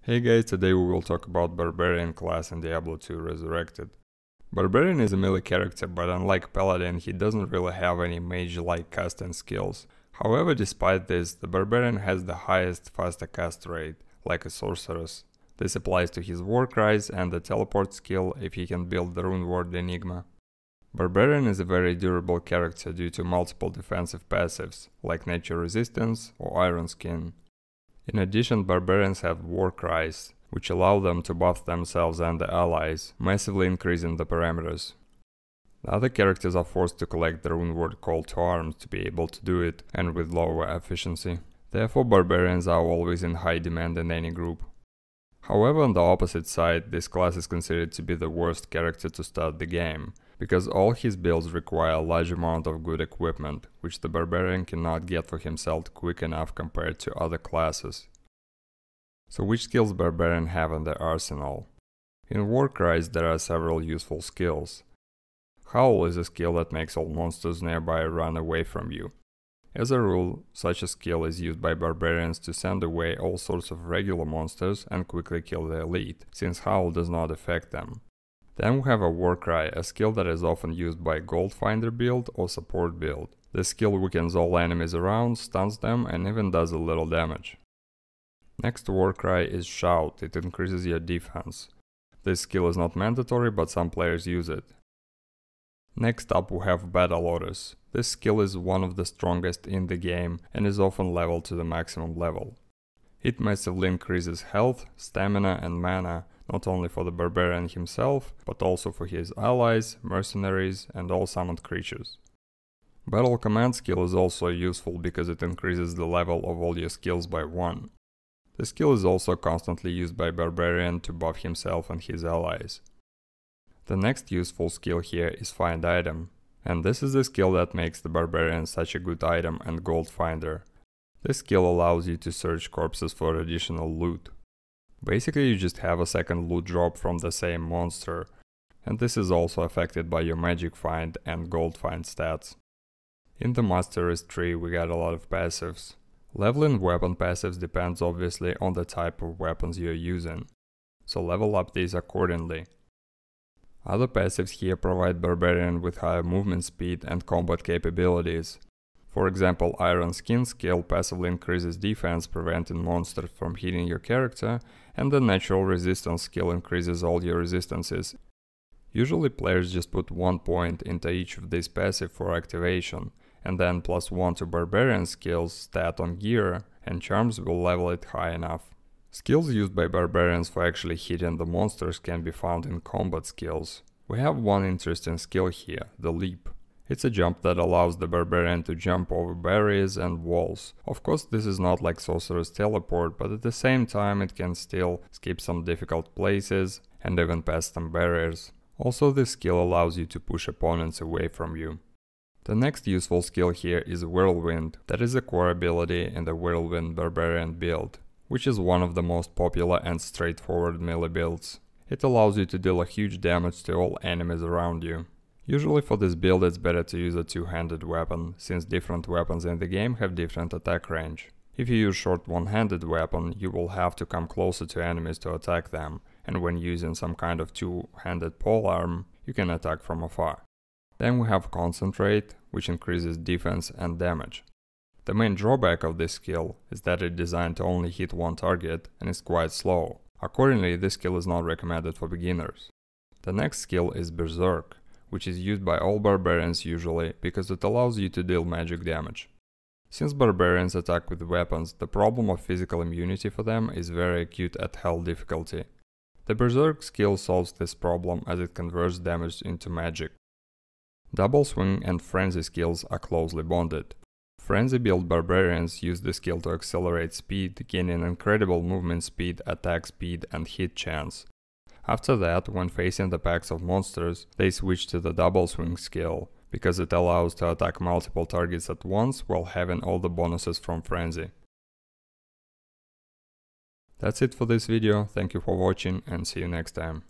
Hey guys, today we will talk about Barbarian class in Diablo 2 Resurrected. Barbarian is a melee character, but unlike Paladin, he doesn't really have any mage-like casting skills. However, despite this, the Barbarian has the highest faster cast rate, like a sorceress. This applies to his war cries and the teleport skill if he can build the rune word Enigma. Barbarian is a very durable character due to multiple defensive passives, like nature resistance or iron skin. In addition, barbarians have war cries, which allow them to buff themselves and the allies, massively increasing the parameters. The other characters are forced to collect the rune word Call to Arms to be able to do it, and with lower efficiency. Therefore, barbarians are always in high demand in any group. However, on the opposite side, this class is considered to be the worst character to start the game, because all his builds require a large amount of good equipment, which the barbarian cannot get for himself quick enough compared to other classes. So which skills barbarian have in their arsenal? In War Cries there are several useful skills. Howl is a skill that makes all monsters nearby run away from you. As a rule, such a skill is used by barbarians to send away all sorts of regular monsters and quickly kill the elite, since Howl does not affect them. Then we have a War Cry, a skill that is often used by Gold Finder build or support build. This skill weakens all enemies around, stuns them, and even does a little damage. Next War Cry is Shout. It increases your defense. This skill is not mandatory, but some players use it. Next up we have Battle Lotus. This skill is one of the strongest in the game and is often leveled to the maximum level. It massively increases health, stamina and mana, not only for the barbarian himself, but also for his allies, mercenaries and all summoned creatures. Battle Command skill is also useful because it increases the level of all your skills by 1. The skill is also constantly used by barbarian to buff himself and his allies. The next useful skill here is Find Item, and this is the skill that makes the barbarian such a good item and gold finder. This skill allows you to search corpses for additional loot. Basically you just have a second loot drop from the same monster, and this is also affected by your magic find and gold find stats. In the Masteries tree we got a lot of passives. Leveling weapon passives depends obviously on the type of weapons you're using, so level up these accordingly. Other passives here provide barbarian with higher movement speed and combat capabilities. For example, Iron Skin skill passively increases defense, preventing monsters from hitting your character, and the Natural Resistance skill increases all your resistances. Usually players just put 1 point into each of these passive for activation, and then +1 to Barbarian skills, stat on gear, and charms will level it high enough. Skills used by barbarians for actually hitting the monsters can be found in combat skills. We have one interesting skill here, the Leap. It's a jump that allows the barbarian to jump over barriers and walls. Of course this is not like Sorcerer's Teleport, but at the same time it can still skip some difficult places and even pass some barriers. Also this skill allows you to push opponents away from you. The next useful skill here is Whirlwind. That is a core ability in the Whirlwind Barbarian build, which is one of the most popular and straightforward melee builds. It allows you to deal a huge damage to all enemies around you. Usually for this build it's better to use a two-handed weapon, since different weapons in the game have different attack range. If you use short one-handed weapon, you will have to come closer to enemies to attack them, and when using some kind of two-handed polearm, you can attack from afar. Then we have Concentrate, which increases defense and damage. The main drawback of this skill is that it's designed to only hit one target and is quite slow. Accordingly, this skill is not recommended for beginners. The next skill is Berserk, which is used by all barbarians usually because it allows you to deal magic damage. Since barbarians attack with weapons, the problem of physical immunity for them is very acute at hell difficulty. The Berserk skill solves this problem as it converts damage into magic. Double Swing and Frenzy skills are closely bonded. Frenzy build barbarians use the skill to accelerate speed, gaining incredible movement speed, attack speed and hit chance. After that, when facing the packs of monsters, they switch to the Double Swing skill, because it allows to attack multiple targets at once while having all the bonuses from Frenzy. That's it for this video, thank you for watching and see you next time.